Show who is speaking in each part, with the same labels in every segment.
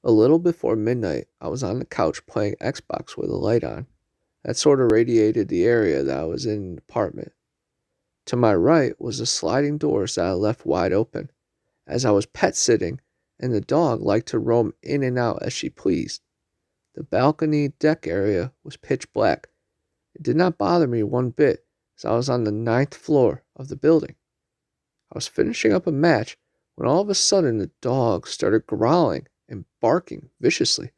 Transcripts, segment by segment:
Speaker 1: A little before midnight, I was on the couch playing Xbox with a light on. That sort of radiated the area that I was in the apartment. To my right was the sliding doors that I left wide open, as I was pet sitting, and the dog liked to roam in and out as she pleased. The balcony deck area was pitch black. It did not bother me one bit, as I was on the ninth floor of the building. I was finishing up a match when all of a sudden the dog started growling and barking viciously,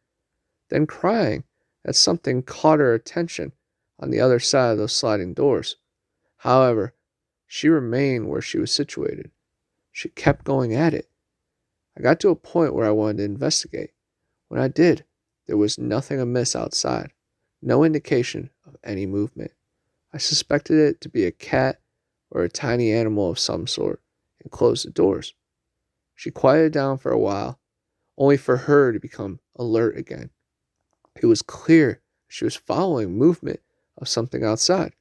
Speaker 1: then crying that something caught her attention on the other side of those sliding doors. However, she remained where she was situated. She kept going at it. I got to a point where I wanted to investigate. When I did, there was nothing amiss outside, no indication of any movement. I suspected it to be a cat or a tiny animal of some sort and closed the doors. She quieted down for a while, only for her to become alert again. It was clear she was following movement of something outside.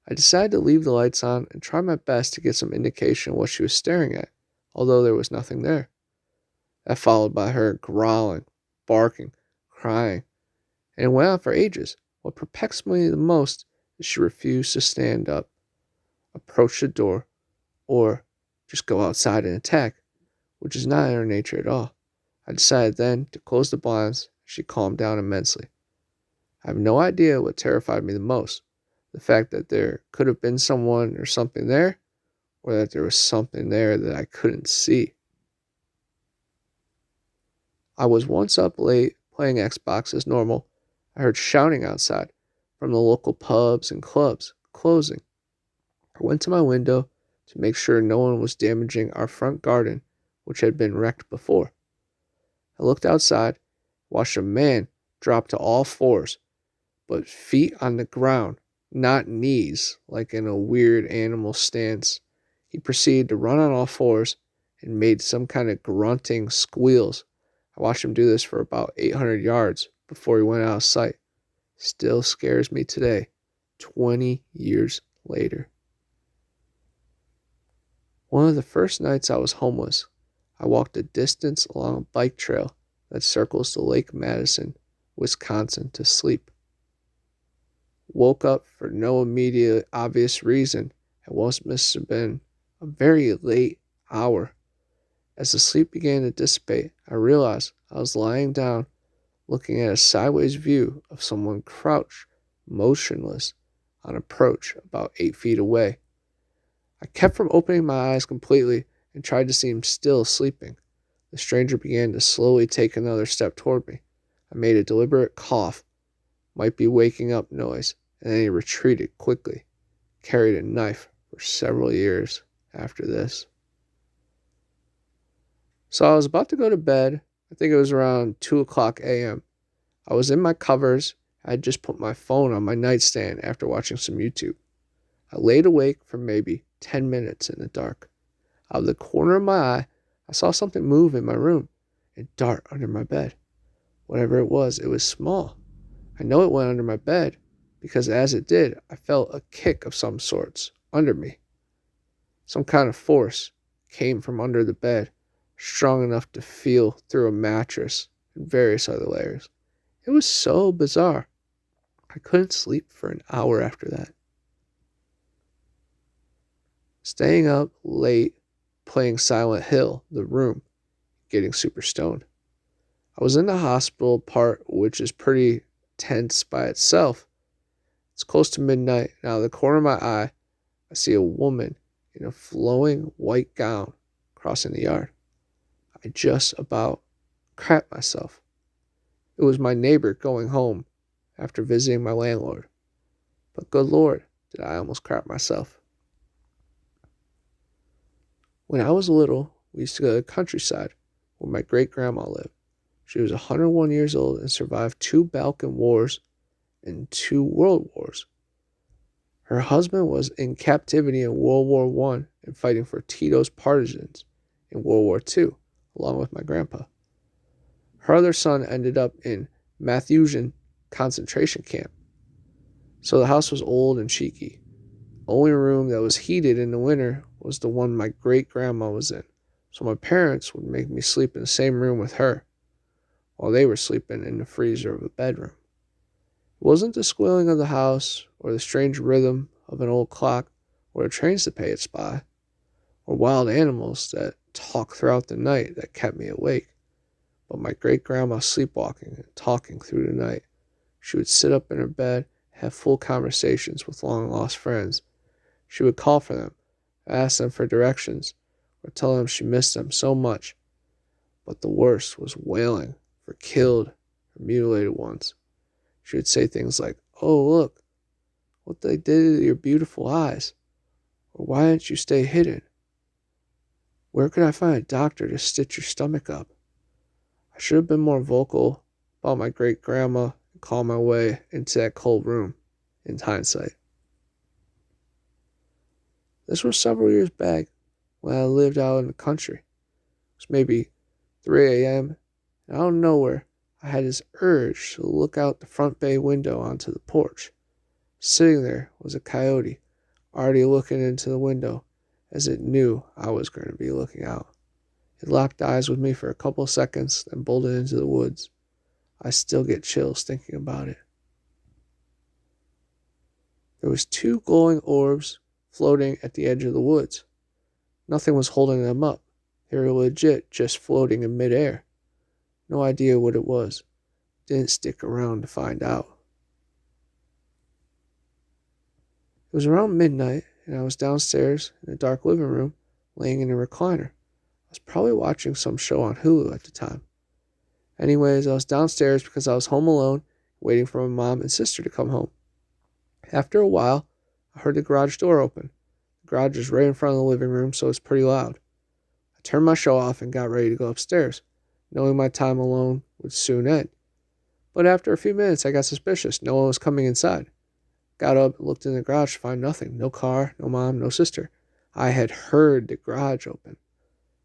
Speaker 1: I decided to leave the lights on and try my best to get some indication of what she was staring at, although there was nothing there. That followed by her growling, barking, crying, and it went on for ages. What perplexed me the most is she refused to stand up, approach the door, or just go outside and attack, which is not in her nature at all. I decided then to close the blinds. She calmed down immensely. I have no idea what terrified me the most, the fact that there could have been someone or something there, or that there was something there that I couldn't see. I was once up late playing Xbox as normal. I heard shouting outside from the local pubs and clubs closing. I went to my window to make sure no one was damaging our front garden, which had been wrecked before. I looked outside, watched a man drop to all fours, but feet on the ground, not knees, like in a weird animal stance. He proceeded to run on all fours and made some kind of grunting squeals. I watched him do this for about 800 yards before he went out of sight. Still scares me today, 20 years later. One of the first nights I was homeless, I walked a distance along a bike trail that circles the Lake Madison, Wisconsin, to sleep. Woke up for no immediate obvious reason at what must have been a very late hour. As the sleep began to dissipate, I realized I was lying down, looking at a sideways view of someone crouched, motionless, on approach about 8 feet away. I kept from opening my eyes completely and tried to seem still sleeping. The stranger began to slowly take another step toward me. I made a deliberate cough, might be waking up noise, and then he retreated quickly. Carried a knife for several years after this. So I was about to go to bed. I think it was around 2 o'clock a.m. I was in my covers. I had just put my phone on my nightstand after watching some YouTube. I laid awake for maybe 10 minutes in the dark. Out of the corner of my eye, I saw something move in my room and dart under my bed. Whatever it was small. I know it went under my bed because as it did, I felt a kick of some sorts under me. Some kind of force came from under the bed, strong enough to feel through a mattress and various other layers. It was so bizarre. I couldn't sleep for an hour after that. Staying up late, playing Silent Hill, The Room, getting super stoned. I was in the hospital part, which is pretty tense by itself. It's close to midnight, and out of the corner of my eye, I see a woman in a flowing white gown crossing the yard. I just about crapped myself. It was my neighbor going home after visiting my landlord. But good Lord, did I almost crap myself. When I was little, we used to go to the countryside where my great-grandma lived. She was 101 years old and survived 2 Balkan Wars and 2 World Wars. Her husband was in captivity in World War I and fighting for Tito's partisans in World War II, along with my grandpa. Her other son ended up in Mauthausen concentration camp. So the house was old and cheeky. The only room that was heated in the winter was the one my great-grandma was in, so my parents would make me sleep in the same room with her. while they were sleeping in the freezer of a bedroom. It wasn't the squealing of the house, or the strange rhythm of an old clock, or the trains that pay its by, or wild animals that talk throughout the night that kept me awake, but my great-grandma sleepwalking and talking through the night. She would sit up in her bed, have full conversations with long-lost friends. She would call for them, ask them for directions, or tell them she missed them so much. But the worst was wailing for killed or mutilated ones. She would say things like, "Oh, look, what they did to your beautiful eyes," or "Why didn't you stay hidden? Where could I find a doctor to stitch your stomach up?" I should have been more vocal about my great-grandma and called my way into that cold room, in hindsight. This was several years back when I lived out in the country. It was maybe 3 a.m., and out of nowhere, I had this urge to look out the front bay window onto the porch. Sitting there was a coyote, already looking into the window, as it knew I was going to be looking out. It locked eyes with me for a couple of seconds, then bolted into the woods. I still get chills thinking about it. There was 2 glowing orbs floating at the edge of the woods. Nothing was holding them up. They were legit just floating in midair. No idea what it was. Didn't stick around to find out. It was around midnight, and I was downstairs in a dark living room, laying in a recliner. I was probably watching some show on Hulu at the time. Anyways, I was downstairs because I was home alone, waiting for my mom and sister to come home. After a while, I heard the garage door open. The garage is right in front of the living room, so it's pretty loud. I turned my show off and got ready to go upstairs, knowing my time alone would soon end. But after a few minutes, I got suspicious. No one was coming inside. Got up and looked in the garage to find nothing. No car, no mom, no sister. I had heard the garage open.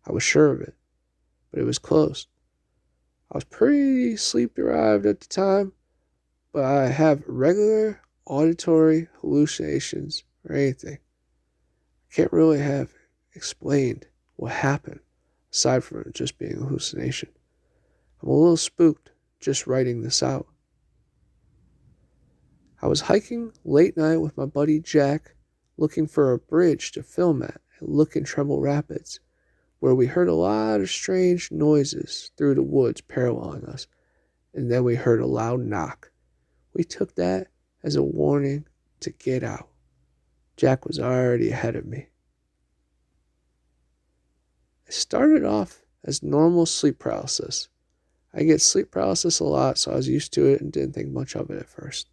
Speaker 1: I was sure of it, but it was closed. I was pretty sleep-deprived at the time, but I have regular auditory hallucinations or anything. I can't really have explained what happened, aside from it just being a hallucination. I'm a little spooked just writing this out. I was hiking late night with my buddy Jack, looking for a bridge to film at Look and Tremble Rapids, where we heard a lot of strange noises through the woods paralleling us, and then we heard a loud knock. We took that as a warning to get out. Jack was already ahead of me. It started off as normal sleep paralysis. I get sleep paralysis a lot, so I was used to it and didn't think much of it at first.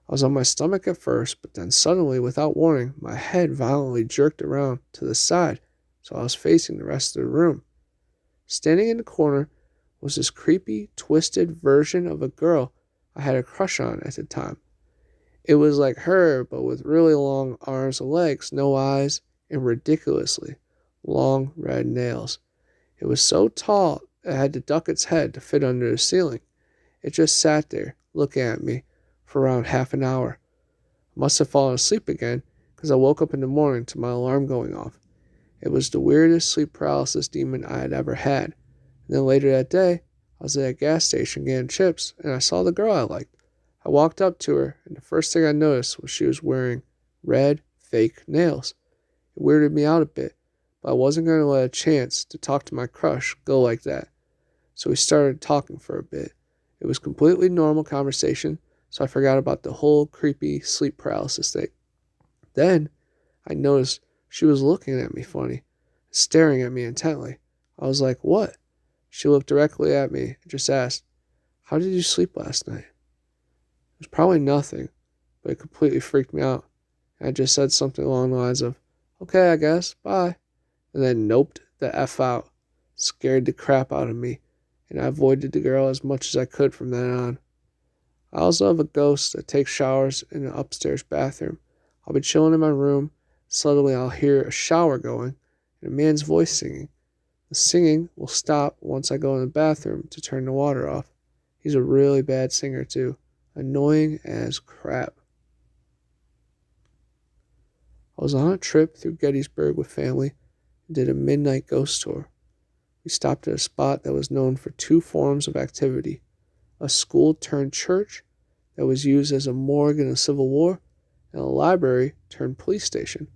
Speaker 1: I was on my stomach at first, but then suddenly, without warning, my head violently jerked around to the side, so I was facing the rest of the room. Standing in the corner was this creepy, twisted version of a girl I had a crush on at the time. It was like her, but with really long arms and legs, no eyes, and ridiculously long red nails. It was so tall it had to duck its head to fit under the ceiling. It just sat there, looking at me, for around half an hour. I must have fallen asleep again, because I woke up in the morning to my alarm going off. It was the weirdest sleep paralysis demon I had ever had. And then later that day, I was at a gas station getting chips, and I saw the girl I liked. I walked up to her, and the first thing I noticed was she was wearing red, fake nails. It weirded me out a bit, but I wasn't going to let a chance to talk to my crush go like that. So we started talking for a bit. It was completely normal conversation, so I forgot about the whole creepy sleep paralysis thing. Then, I noticed she was looking at me funny, staring at me intently. I was like, "What?" She looked directly at me and just asked, "How did you sleep last night?" It was probably nothing, but it completely freaked me out. I just said something along the lines of, "Okay, I guess, bye," and then noped the F out. Scared the crap out of me, and I avoided the girl as much as I could from then on. I also have a ghost that takes showers in the upstairs bathroom. I'll be chilling in my room. Suddenly I'll hear a shower going and a man's voice singing. The singing will stop once I go in the bathroom to turn the water off. He's a really bad singer too. Annoying as crap. I was on a trip through Gettysburg with family and did a midnight ghost tour. We stopped at a spot that was known for two forms of activity: a school turned church that was used as a morgue in the Civil War, and a library turned police station.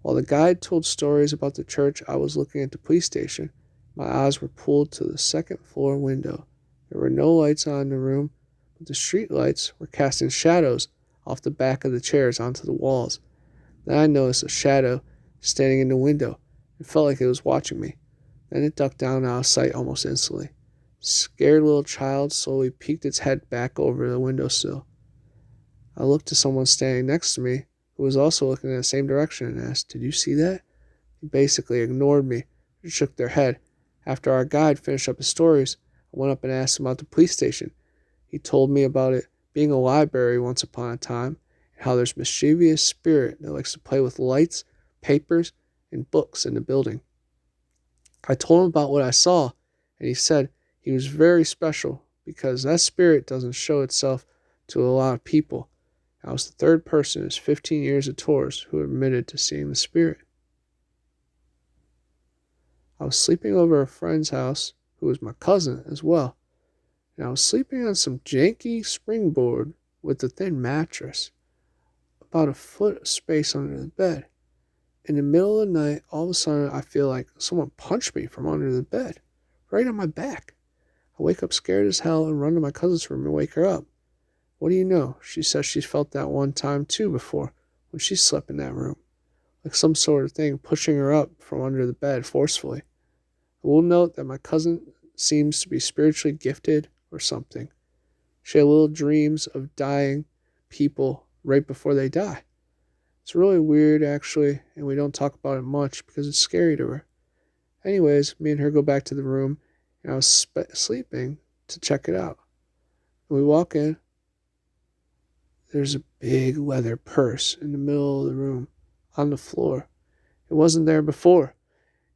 Speaker 1: While the guide told stories about the church, I was looking at the police station. My eyes were pulled to the second floor window. There were no lights on in the room, but the street lights were casting shadows off the back of the chairs onto the walls. Then I noticed a shadow standing in the window. It felt like it was watching me. Then it ducked down out of sight almost instantly. Scared little child slowly peeked its head back over the windowsill. I looked to someone standing next to me who was also looking in the same direction and asked, "Did you see that?" They basically ignored me and shook their head. After our guide finished up his stories, I went up and asked him about the police station. He told me about it being a library once upon a time, and how there's mischievous spirit that likes to play with lights, papers, and books in the building. I told him about what I saw, and he said he was very special because that spirit doesn't show itself to a lot of people. I was the third person in his 15 years of tours who admitted to seeing the spirit. I was sleeping over a friend's house, who was my cousin as well, and I was sleeping on some janky springboard with a thin mattress, about a foot of space under the bed. In the middle of the night, all of a sudden, I feel like someone punched me from under the bed, right on my back. I wake up scared as hell and run to my cousin's room and wake her up. What do you know? She says she's felt that one time too before, when she slept in that room. Like some sort of thing pushing her up from under the bed forcefully. I will note that my cousin seems to be spiritually gifted or something. She had little dreams of dying people right before they die. It's really weird, actually, and we don't talk about it much because it's scary to her. Anyways, me and her go back to the room, and I was sleeping to check it out. When we walk in, there's a big leather purse in the middle of the room, on the floor. It wasn't there before,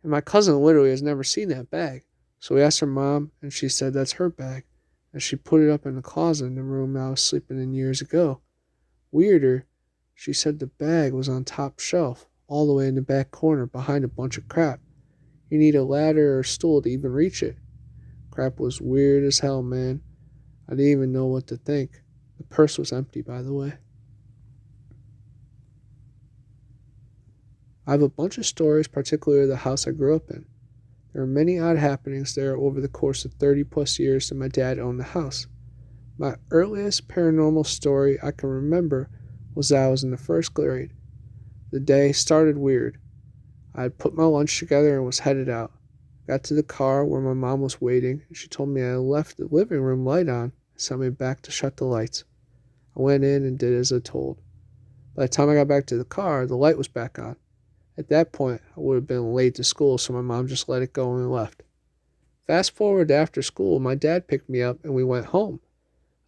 Speaker 1: and my cousin literally has never seen that bag. So we asked her mom, and she said that's her bag, and she put it up in the closet in the room I was sleeping in years ago. Weirder, she said the bag was on top shelf, all the way in the back corner behind a bunch of crap. You need a ladder or a stool to even reach it. Crap was weird as hell, man. I didn't even know what to think. The purse was empty, by the way. I have a bunch of stories, particularly the house I grew up in. There are many odd happenings there over the course of 30 plus years that my dad owned the house. My earliest paranormal story I can remember was that I was in the first grade. The day started weird. I had put my lunch together and was headed out. Got to the car where my mom was waiting, and she told me I left the living room light on and sent me back to shut the lights. I went in and did as I told. By the time I got back to the car, the light was back on. At that point, I would have been late to school, so my mom just let it go and left. Fast forward to after school, my dad picked me up and we went home.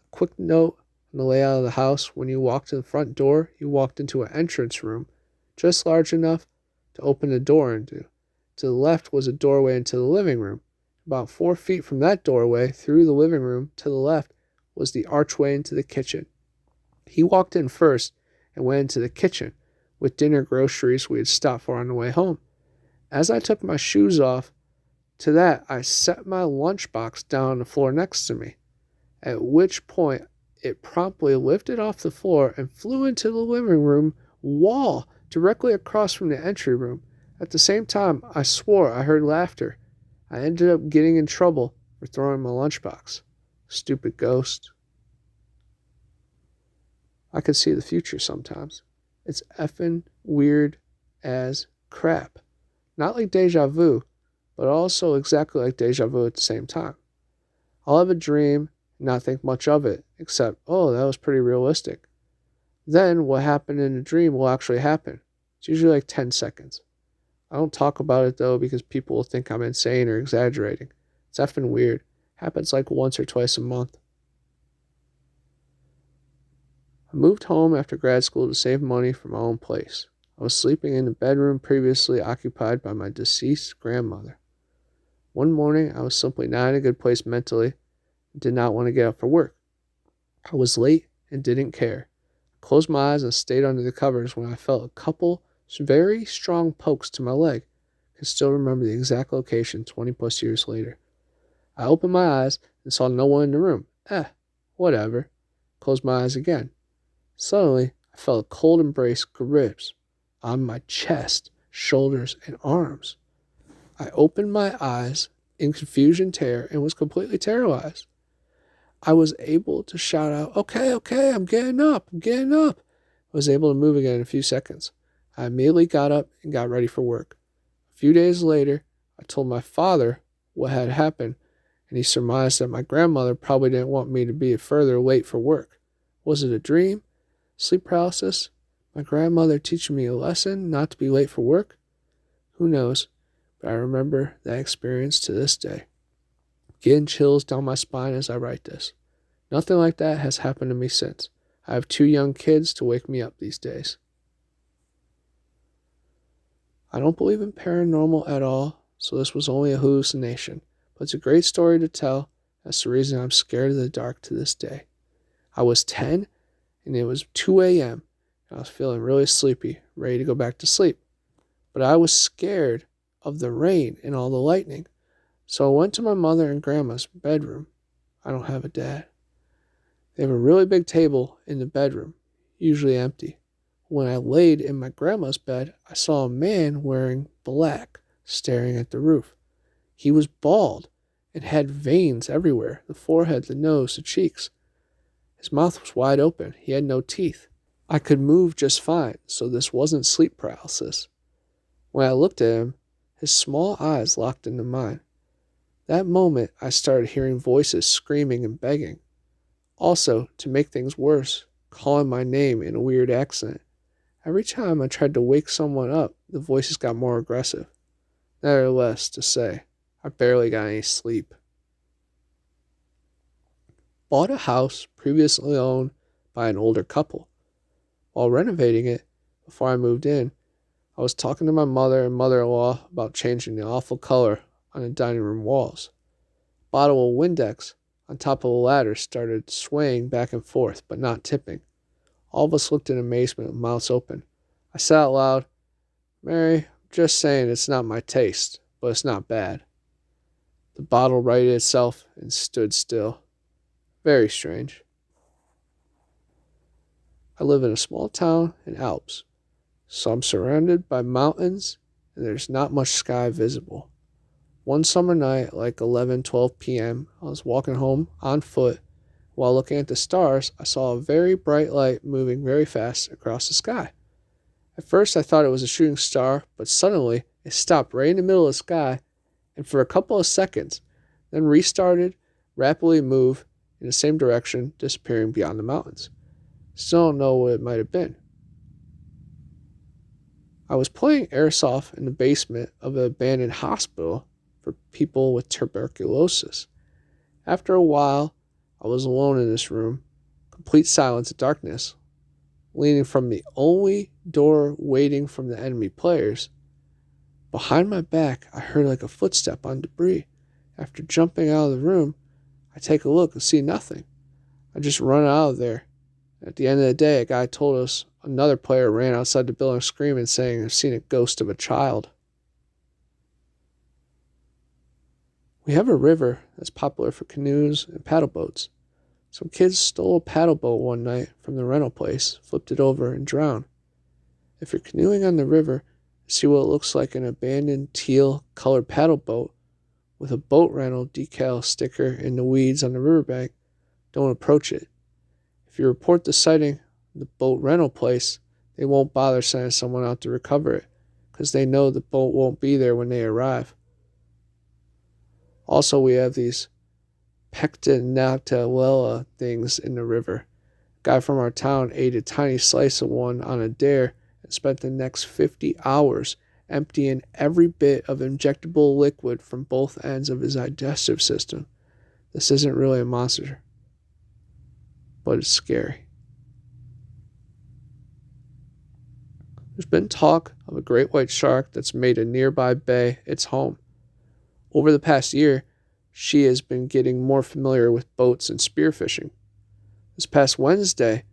Speaker 1: A quick note on the layout of the house: when you walked to the front door, you walked into an entrance room, just large enough to open the door into. To the left was a doorway into the living room. About 4 feet from that doorway, through the living room, to the left, was the archway into the kitchen. He walked in first and went into the kitchen with dinner groceries we had stopped for on the way home. As I took my shoes off, to that I set my lunchbox down on the floor next to me, at which point it promptly lifted off the floor and flew into the living room wall directly across from the entry room. At the same time, I swore I heard laughter. I ended up getting in trouble for throwing my lunchbox. Stupid ghost. I can see the future sometimes. It's effing weird as crap. Not like deja vu, but also exactly like deja vu at the same time. I'll have a dream and not think much of it, except, oh, that was pretty realistic. Then what happened in the dream will actually happen. It's usually like 10 seconds. I don't talk about it though because people will think I'm insane or exaggerating. It's effing weird. Happens like once or twice a month. I moved home after grad school to save money for my own place. I was sleeping in the bedroom previously occupied by my deceased grandmother. One morning, I was simply not in a good place mentally and did not want to get up for work. I was late and didn't care. I closed my eyes and stayed under the covers when I felt a couple very strong pokes to my leg. can still remember the exact location 20 plus years later. I opened my eyes and saw no one in the room. Whatever. Closed my eyes again. Suddenly, I felt a cold embrace grips on my chest, shoulders, and arms. I opened my eyes in confusion, terror, and was completely terrorized. I was able to shout out, okay, I'm getting up. I was able to move again in a few seconds. I immediately got up and got ready for work. A few days later, I told my father what had happened, and he surmised that my grandmother probably didn't want me to be further late for work. Was it a dream? Sleep paralysis? My grandmother teaching me a lesson not to be late for work? Who knows, but I remember that experience to this day. Getting chills down my spine as I write this. Nothing like that has happened to me since. I have 2 young kids to wake me up these days. I don't believe in paranormal at all, so this was only a hallucination, but it's a great story to tell. That's the reason I'm scared of the dark to this day. I was 10, and it was 2 a.m., and I was feeling really sleepy, ready to go back to sleep. But I was scared of the rain and all the lightning, so I went to my mother and grandma's bedroom. I don't have a dad. They have a really big table in the bedroom, usually empty. When I laid in my grandma's bed, I saw a man wearing black, staring at the roof. He was bald and had veins everywhere, the forehead, the nose, the cheeks. His mouth was wide open. He had no teeth. I could move just fine, so this wasn't sleep paralysis. When I looked at him, his small eyes locked into mine. That moment, I started hearing voices screaming and begging. Also, to make things worse, calling my name in a weird accent. Every time I tried to wake someone up, the voices got more aggressive. Nevertheless, to say, I barely got any sleep. Bought a house previously owned by an older couple. While renovating it, before I moved in, I was talking to my mother and mother-in-law about changing the awful color on the dining room walls. A bottle of Windex on top of a ladder started swaying back and forth, but not tipping. All of us looked in amazement with mouths open. I said out loud, "Mary, I'm just saying it's not my taste, but it's not bad." The bottle righted itself and stood still. Very strange. I live in a small town in Alps, so I'm surrounded by mountains and there's not much sky visible. One summer night, like 11-12 p.m., I was walking home on foot. While looking at the stars, I saw a very bright light moving very fast across the sky. At first, I thought it was a shooting star, but suddenly it stopped right in the middle of the sky, and for a couple of seconds, then restarted, rapidly moved in the same direction, disappearing beyond the mountains. Still don't know what it might have been. I was playing airsoft in the basement of an abandoned hospital for people with tuberculosis. After a while, I was alone in this room, complete silence and darkness, leaning from the only door waiting from the enemy players. Behind my back, I heard like a footstep on debris. After jumping out of the room, I take a look and see nothing. I just run out of there. At the end of the day, a guy told us another player ran outside the building screaming, saying, "I've seen a ghost of a child." We have a river that's popular for canoes and paddle boats. Some kids stole a paddle boat one night from the rental place, flipped it over, and drowned. If you're canoeing on the river, see what looks like an abandoned teal-colored paddle boat with a boat rental decal sticker in the weeds on the riverbank, don't approach it. If you report the sighting of the boat rental place, they won't bother sending someone out to recover it, because they know the boat won't be there when they arrive. Also, we have these pectinatella things in the river. A guy from our town ate a tiny slice of one on a dare and spent the next 50 hours emptying every bit of injectable liquid from both ends of his digestive system. This isn't really a monster, but it's scary. There's been talk of a great white shark that's made a nearby bay its home. Over the past year, she has been getting more familiar with boats and spearfishing. This past Wednesday,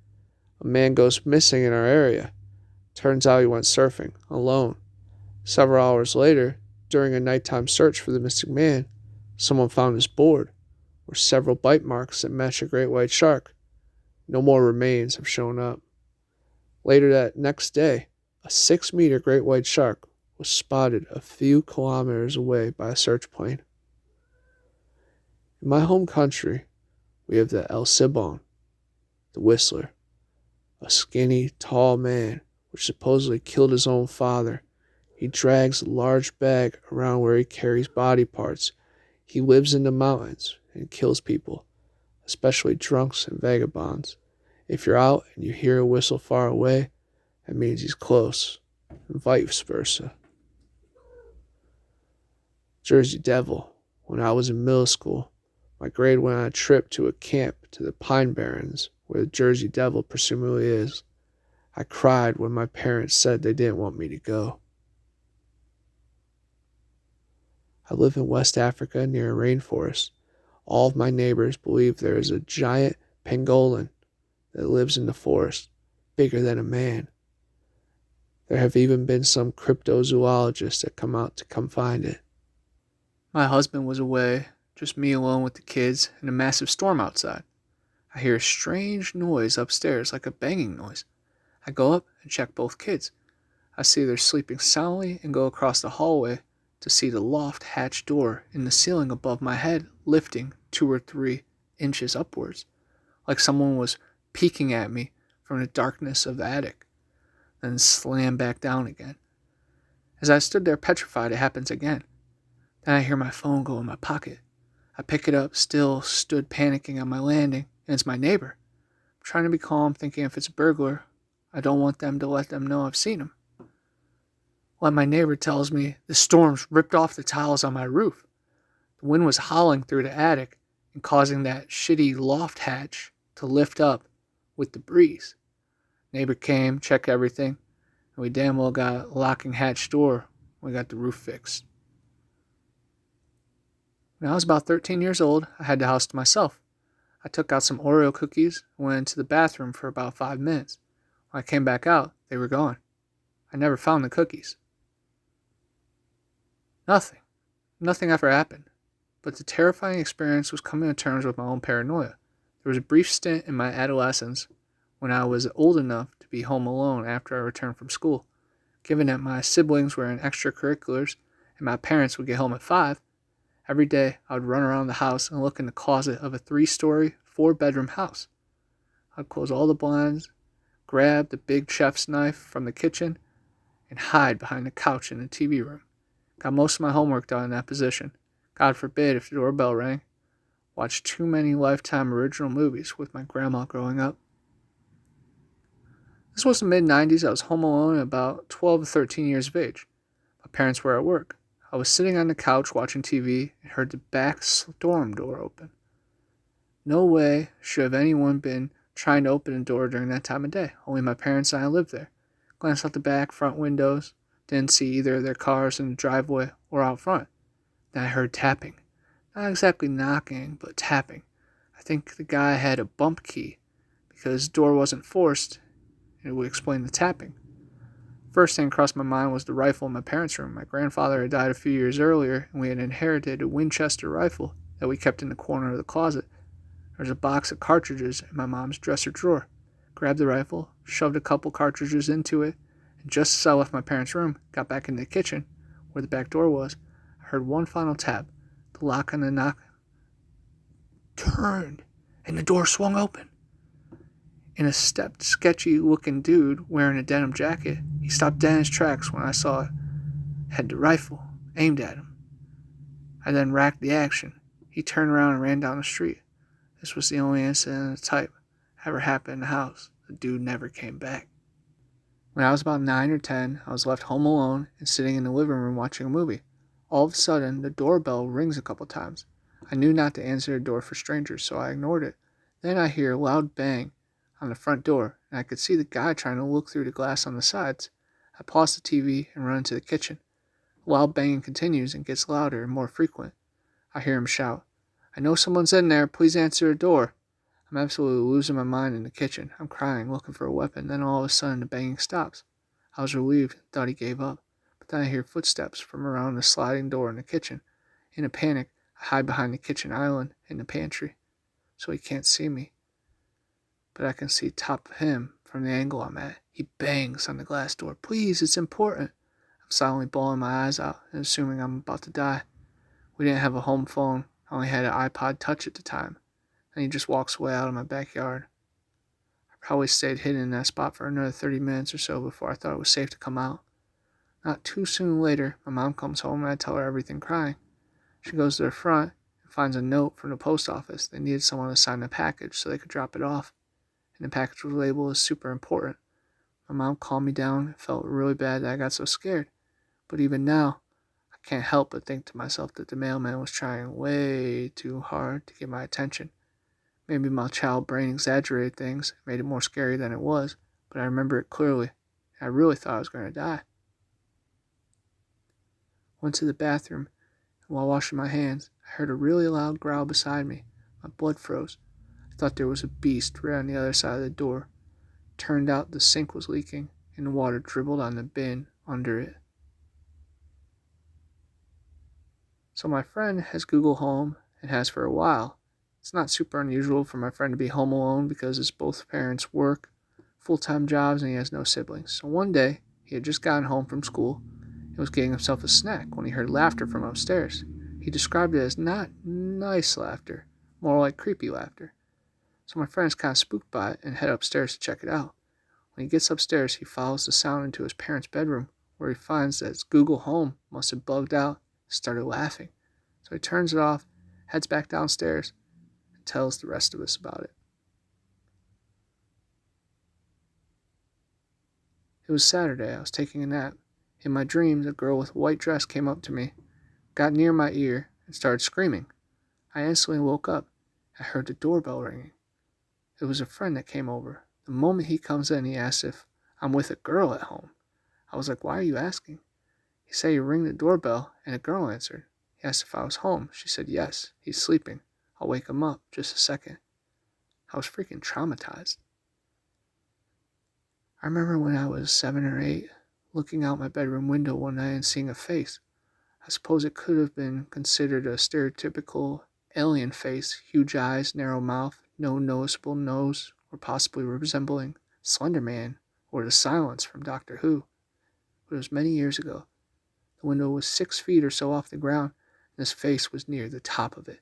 Speaker 1: a man goes missing in our area. Turns out he went surfing, alone. Several hours later, during a nighttime search for the missing man, someone found his board, where several bite marks that match a great white shark. No more remains have shown up. Later that next day, a 6-meter great white shark was spotted a few kilometers away by a search plane. In my home country, we have the El Sibon, the Whistler, a skinny, tall man which supposedly killed his own father. He drags a large bag around where he carries body parts. He lives in the mountains and kills people, especially drunks and vagabonds. If you're out and you hear a whistle far away, that means he's close, and vice versa. Jersey Devil. When I was in middle school, my grade went on a trip to a camp to the Pine Barrens, where the Jersey Devil presumably is. I cried when my parents said they didn't want me to go. I live in West Africa near a rainforest. All of my neighbors believe there is a giant pangolin that lives in the forest, bigger than a man. There have even been some cryptozoologists that come out to come find it. My husband was away, just me alone with the kids, and a massive storm outside. I hear a strange noise upstairs, like a banging noise. I go up and check both kids. I see they're sleeping soundly and go across the hallway to see the loft hatch door in the ceiling above my head lifting 2 or 3 inches upwards, like someone was peeking at me from the darkness of the attic, then slam back down again. As I stood there petrified, it happens again. Then I hear my phone go in my pocket. I pick it up, still stood panicking on my landing, and it's my neighbor. I'm trying to be calm, thinking if it's a burglar, I don't want them to let them know I've seen him. Well, my neighbor tells me the storm's ripped off the tiles on my roof. The wind was howling through the attic and causing that shitty loft hatch to lift up with the breeze. Neighbor came, checked everything, and we damn well got a locking hatch door when we got the roof fixed. When I was about 13 years old, I had the house to myself. I took out some Oreo cookies and went into the bathroom for about 5 minutes. When I came back out, they were gone. I never found the cookies. Nothing ever happened. But the terrifying experience was coming to terms with my own paranoia. There was a brief stint in my adolescence when I was old enough to be home alone after I returned from school. Given that my siblings were in extracurriculars and my parents would get home at 5, every day I would run around the house and look in the closet of a 3-story, 4-bedroom house. I'd close all the blinds, grab the big chef's knife from the kitchen, and hide behind the couch in the TV room. Got most of my homework done in that position. God forbid if the doorbell rang. Watched too many Lifetime original movies with my grandma growing up. This was the mid-90s. I was home alone at about 12 to 13 years of age. My parents were at work. I was sitting on the couch watching TV and heard the back storm door open. No way should have anyone been trying to open the door during that time of day. Only my parents and I lived there. Glanced out the back, front windows. Didn't see either of their cars in the driveway or out front. Then I heard tapping. Not exactly knocking, but tapping. I think the guy had a bump key because the door wasn't forced, and it would explain the tapping. First thing across my mind was the rifle in my parents' room. My grandfather had died a few years earlier, and we had inherited a Winchester rifle that we kept in the corner of the closet. There was a box of cartridges in my mom's dresser drawer. Grabbed the rifle, shoved a couple cartridges into it, and just as I left my parents' room, got back in the kitchen, where the back door was, I heard one final tap. The lock on the knock turned, and the door swung open. In a stepped, sketchy-looking dude wearing a denim jacket. He stopped dead in his tracks when I saw it. Had the rifle aimed at him. I then racked the action. He turned around and ran down the street. This was the only incident of the type ever happened in the house. The dude never came back. When I was about 9 or 10, I was left home alone and sitting in the living room watching a movie. All of a sudden, the doorbell rings a couple times. I knew not to answer the door for strangers, so I ignored it. Then I hear a loud bang on the front door, and I could see the guy trying to look through the glass on the sides. I pause the TV and run into the kitchen. The loud banging continues and gets louder and more frequent. I hear him shout, "I know someone's in there, please answer the door." I'm absolutely losing my mind in the kitchen. I'm crying, looking for a weapon. Then all of a sudden the banging stops. I was relieved, thought he gave up. But Then I hear footsteps from around the sliding door in the kitchen. In a panic, I hide behind the kitchen island in the pantry, so he can't see me. But I can see top of him from the angle I'm at. He bangs on the glass door. Please, it's important. I'm silently bawling my eyes out and assuming I'm about to die. We didn't have a home phone. I only had an iPod Touch at the time. And he just walks away out of my backyard. I probably stayed hidden in that spot for another 30 minutes or so before I thought it was safe to come out. Not too soon later, my mom comes home and I tell her everything crying. She goes to the front and finds a note from the post office. They needed someone to sign the package so they could drop it off. And the package was labeled as super important. My mom calmed me down. It felt really bad that I got so scared. But even now, I can't help but think to myself that the mailman was trying way too hard to get my attention. Maybe my child brain exaggerated things, made it more scary than it was, but I remember it clearly. I really thought I was going to die. Went to the bathroom, and while washing my hands, I heard a really loud growl beside me. My blood froze. I thought there was a beast right on the other side of the door. Turned out the sink was leaking, and the water dribbled on the bin under it. So my friend has Google Home, and has for a while. It's not super unusual for my friend to be home alone because his both parents work full-time jobs and he has no siblings. So one day, he had just gotten home from school and was getting himself a snack when he heard laughter from upstairs. He described it as not nice laughter, more like creepy laughter. So my friend is kind of spooked by it and head upstairs to check it out. When he gets upstairs, he follows the sound into his parents' bedroom, where he finds that his Google Home must have bugged out and started laughing. So he turns it off, heads back downstairs, and tells the rest of us about it. It was Saturday. I was taking a nap. In my dreams, a girl with a white dress came up to me, got near my ear, and started screaming. I instantly woke up. I heard the doorbell ringing. It was a friend that came over. The moment he comes in, he asks if I'm with a girl at home. I was like, why are you asking? He said he rang the doorbell, and a girl answered. He asked if I was home. She said yes. He's sleeping. I'll wake him up. Just a second. I was freaking traumatized. I remember when I was 7 or 8, looking out my bedroom window one night and seeing a face. I suppose it could have been considered a stereotypical alien face, huge eyes, narrow mouth, no noticeable nose, or possibly resembling Slender Man or the Silence from Doctor Who. But it was many years ago. The window was 6 feet or so off the ground, and this face was near the top of it.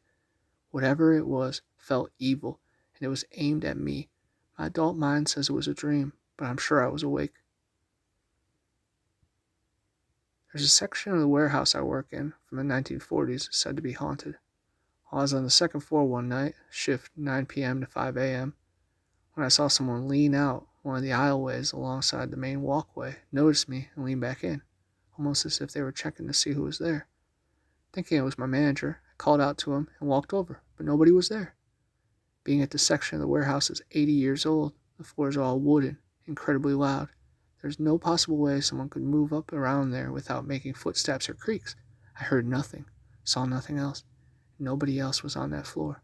Speaker 1: Whatever it was felt evil, and it was aimed at me. My adult mind says it was a dream, but I'm sure I was awake. There's a section of the warehouse I work in from the 1940s said to be haunted. I was on the second floor one night, shift 9 p.m. to 5 a.m., when I saw someone lean out one of the aisleways alongside the main walkway, noticed me, and lean back in, almost as if they were checking to see who was there. Thinking it was my manager, I called out to him and walked over, but nobody was there. Being at the section of the warehouse is 80 years old, the floors are all wooden, incredibly loud. There's no possible way someone could move up around there without making footsteps or creaks. I heard nothing, saw nothing else. Nobody else was on that floor.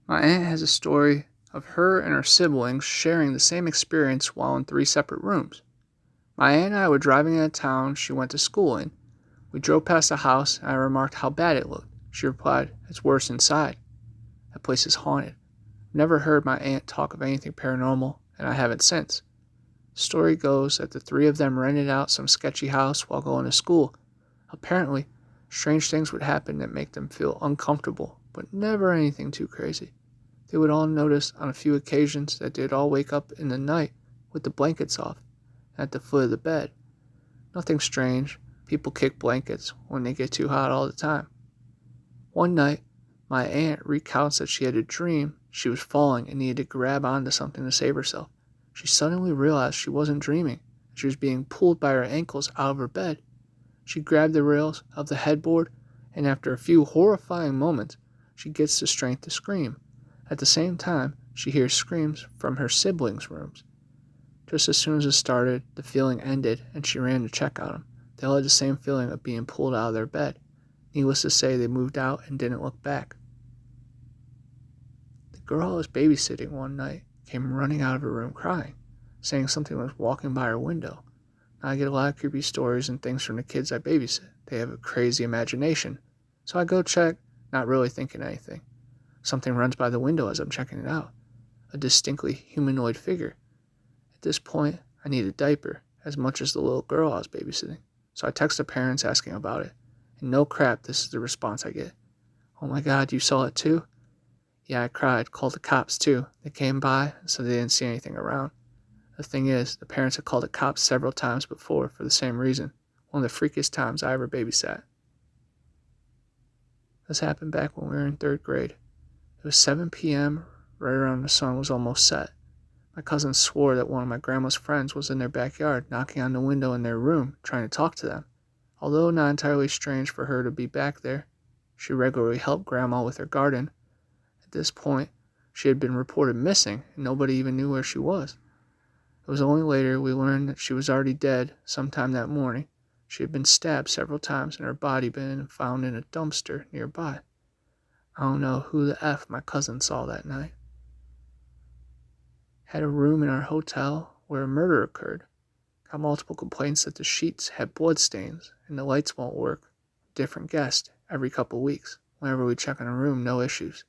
Speaker 1: My aunt has a story of her and her siblings sharing the same experience while in 3 separate rooms. My aunt and I were driving in a town she went to school in. We drove past a house and I remarked how bad it looked. She replied, "It's worse inside. That place is haunted." I've never heard my aunt talk of anything paranormal, and I haven't since. The story goes that the 3 of them rented out some sketchy house while going to school. Apparently, strange things would happen that make them feel uncomfortable, but never anything too crazy. They would all notice on a few occasions that they'd all wake up in the night with the blankets off at the foot of the bed. Nothing strange. People kick blankets when they get too hot all the time. One night, my aunt recounts that she had a dream she was falling and needed to grab onto something to save herself. She suddenly realized she wasn't dreaming. She was being pulled by her ankles out of her bed. She grabbed the rails of the headboard, and after a few horrifying moments, she gets the strength to scream. At the same time, she hears screams from her siblings' rooms. Just as soon as it started, the feeling ended, and she ran to check on them. They all had the same feeling of being pulled out of their bed. Needless to say, they moved out and didn't look back. The girl I was babysitting one night came running out of her room crying, saying something was walking by her window. I get a lot of creepy stories and things from the kids I babysit. They have a crazy imagination. So I go check, not really thinking anything. Something runs by the window as I'm checking it out. A distinctly humanoid figure. At this point, I need a diaper as much as the little girl I was babysitting. So I text the parents asking about it. And no crap, this is the response I get. Oh my God, you saw it too? Yeah, I cried, called the cops too. They came by, so they didn't see anything around. The thing is, the parents had called the cops several times before for the same reason. One of the freakiest times I ever babysat. This happened back when we were in 3rd grade. It was 7 p.m., right around the sun was almost set. My cousin swore that one of my grandma's friends was in their backyard, knocking on the window in their room, trying to talk to them. Although not entirely strange for her to be back there, she regularly helped Grandma with her garden. At this point, she had been reported missing, and nobody even knew where she was. It was only later we learned that she was already dead sometime that morning. She had been stabbed several times and her body been found in a dumpster nearby. I don't know who the F my cousin saw that night. Had a room in our hotel where a murder occurred. Got multiple complaints that the sheets had blood stains and the lights won't work. Different guest every couple weeks. Whenever we check in a room, no issues.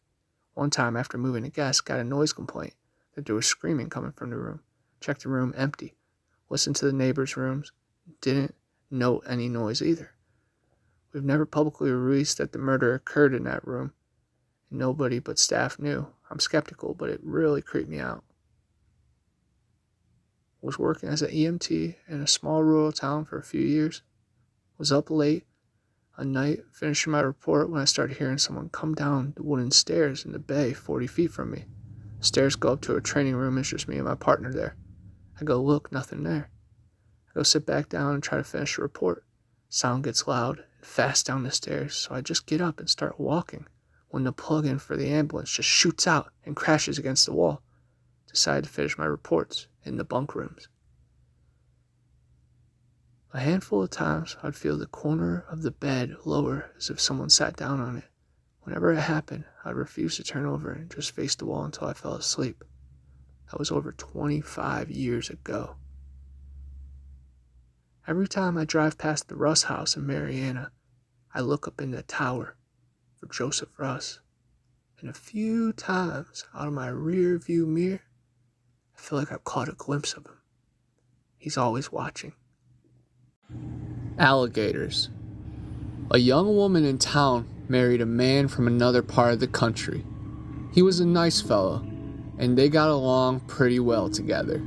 Speaker 1: One time after moving a guest, got a noise complaint that there was screaming coming from the room. Checked the room empty. Listened to the neighbors' rooms. Didn't note any noise either. We've never publicly released that the murder occurred in that room. Nobody but staff knew. I'm skeptical, but it really creeped me out. Was working as an EMT in a small rural town for a few years. Was up late a night, finishing my report when I started hearing someone come down the wooden stairs in the bay 40 feet from me. Stairs go up to a training room, it's just me and my partner there. I go look, nothing there. I go sit back down and try to finish the report. Sound gets loud and fast down the stairs, so I just get up and start walking when the plug-in for the ambulance just shoots out and crashes against the wall. Decided to finish my reports in the bunk rooms. A handful of times, I'd feel the corner of the bed lower as if someone sat down on it. Whenever it happened, I'd refuse to turn over and just face the wall until I fell asleep. That was over 25 years ago. Every time I drive past the Russ house in Mariana, I look up in the tower for Joseph Russ. And a few times out of my rear view mirror, I feel like I've caught a glimpse of him. He's always watching. Alligators. A young woman in town married a man from another part of the country. He was a nice fellow, and they got along pretty well together.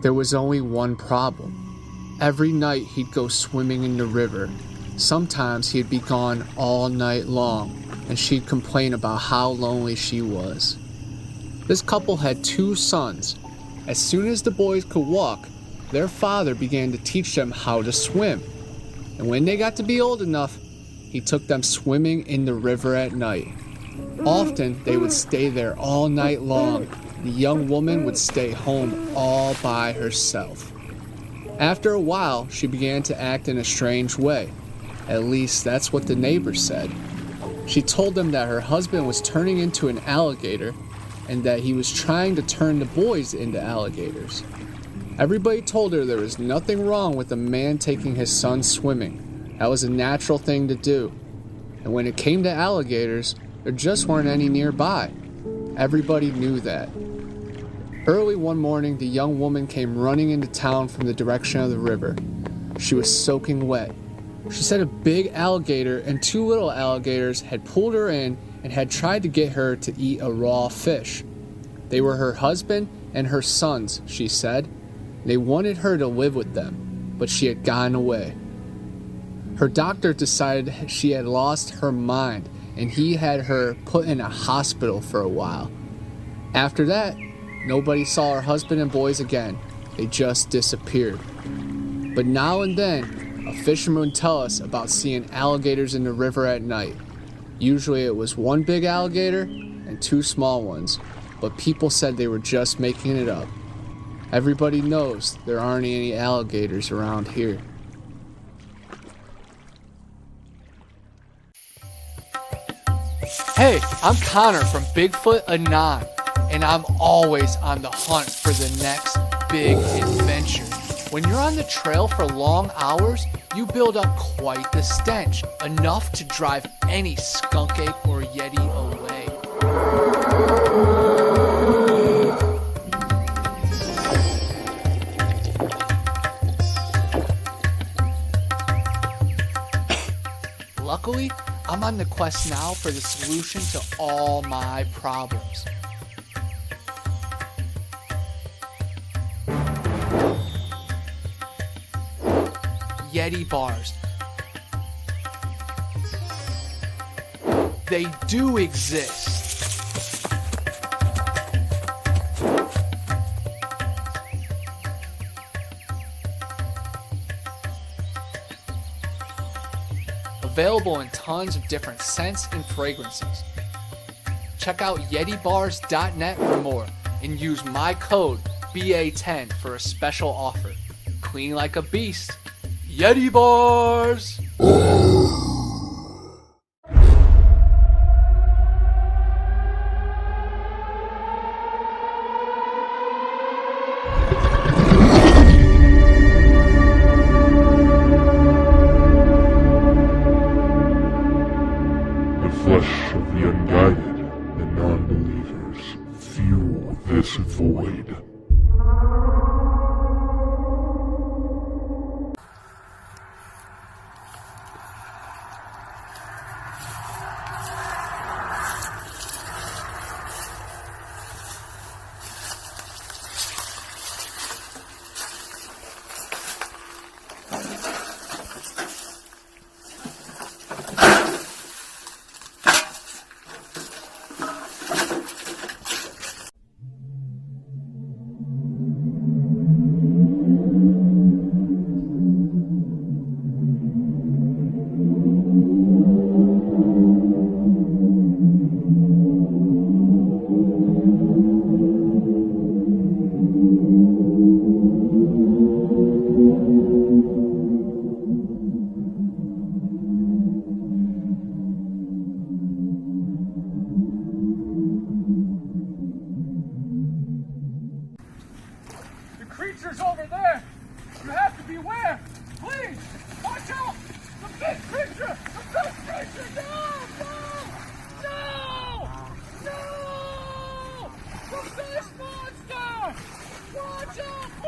Speaker 1: There was only one problem. Every night he'd go swimming in the river. Sometimes he'd be gone all night long, and she'd complain about how lonely she was. This couple had 2 sons. As soon as the boys could walk, their father began to teach them how to swim. And when they got to be old enough, he took them swimming in the river at night. Often, they would stay there all night long. The young woman would stay home all by herself. After a while, she began to act in a strange way. At least, that's what the neighbors said. She told them that her husband was turning into an alligator and that he was trying to turn the boys into alligators. Everybody told her there was nothing wrong with a man taking his son swimming. That was a natural thing to do. And when it came to alligators, there just weren't any nearby. Everybody knew that. Early one morning, the young woman came running into town from the direction of the river. She was soaking wet. She said a big alligator and 2 little alligators had pulled her in and had tried to get her to eat a raw fish. They were her husband and her sons, she said. They wanted her to live with them, but she had gotten away. Her doctor decided she had lost her mind, and he had her put in a hospital for a while. After that, nobody saw her husband and boys again. They just disappeared. But now and then, a fisherman would tell us about seeing alligators in the river at night. Usually it was 1 big alligator and 2 small ones, but people said they were just making it up. Everybody knows there aren't any alligators around here. Hey, I'm Connor from Bigfoot Anon, and I'm always on the hunt for the next big adventure.
Speaker 2: When you're on the trail for long hours, you build up quite the stench, enough to drive any skunk ape or yeti away. Luckily, I'm on the quest now for the solution to all my problems. Yeti bars. They do exist. Available in tons of different scents and fragrances. Check out yetibars.net for more and use my code BA10 for a special offer. Clean like a beast. Yeti bars!
Speaker 3: The flesh of the unguided and non-believers fuel this void.
Speaker 2: Creatures over there! You have to beware! Please! Watch out! The big creature! The big creature! No! No! No! No! The fish monster! Watch out!